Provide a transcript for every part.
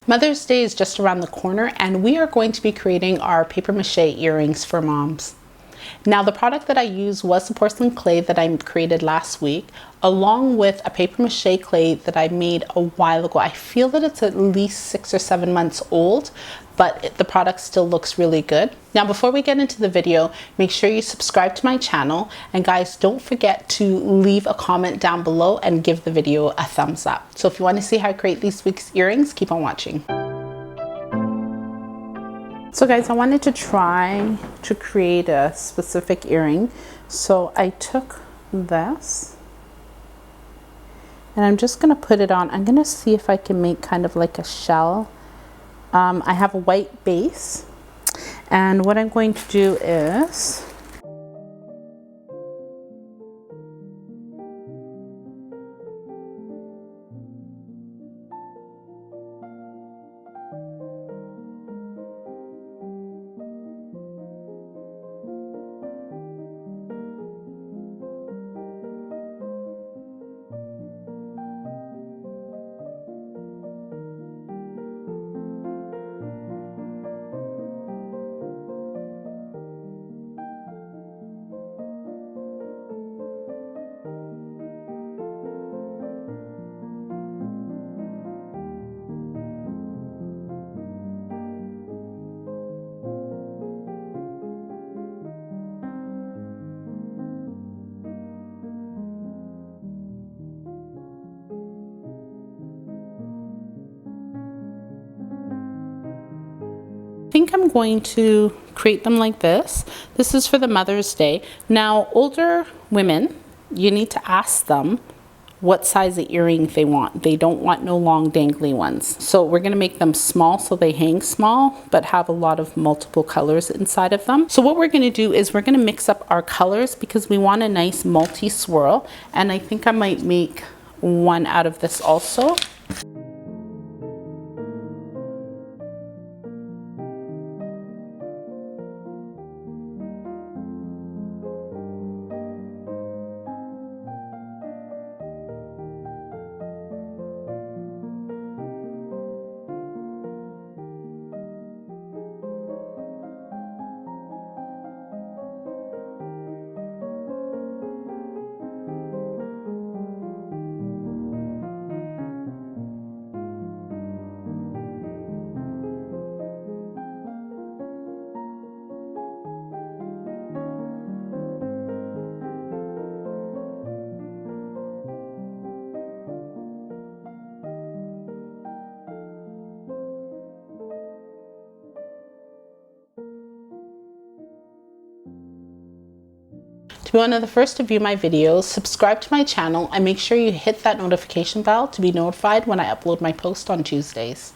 Mother's Day is just around the corner and we are going to be creating our paper mache earrings for moms. Now the product that I used was the porcelain clay that I created last week, along with a paper mache clay that I made a while ago. I feel that it's at least 6 or 7 months old, but the product still looks really good. Now before we get into the video, make sure you subscribe to my channel, and guys, don't forget to leave a comment down below and give the video a thumbs up. So if you want to see how I create this week's earrings, keep on watching. So guys, I wanted to try to create a specific earring. So I took this and I'm just going to put it on. I'm going to see if I can make kind of like a shell. I have a white base, and what I'm going to do is I think I'm going to create them like this. This is for the Mother's Day. Now, older women, you need to ask them what size of earring they want. They don't want no long dangly ones. So we're gonna make them small so they hang small, but have a lot of multiple colors inside of them. So what we're gonna do is we're gonna mix up our colors because we want a nice multi-swirl. And I think I might make one out of this also. To be one of the first to view my videos, subscribe to my channel and make sure you hit that notification bell to be notified when I upload my post on Tuesdays.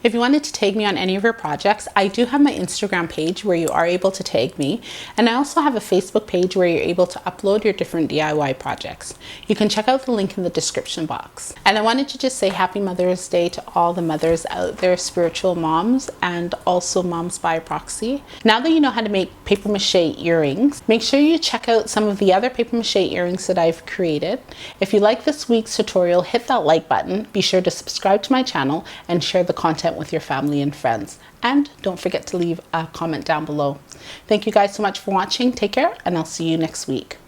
If you wanted to tag me on any of your projects, I do have my Instagram page where you are able to tag me, and I also have a Facebook page where you're able to upload your different DIY projects. You can check out the link in the description box. And I wanted to just say Happy Mother's Day to all the mothers out there, spiritual moms, and also moms by proxy. Now that you know how to make paper mache earrings, make sure you check out some of the other paper mache earrings that I've created. If you like this week's tutorial, hit that like button, be sure to subscribe to my channel, and share the content with your family and friends. And don't forget to leave a comment down below. Thank you guys so much for watching. Take care, and I'll see you next week.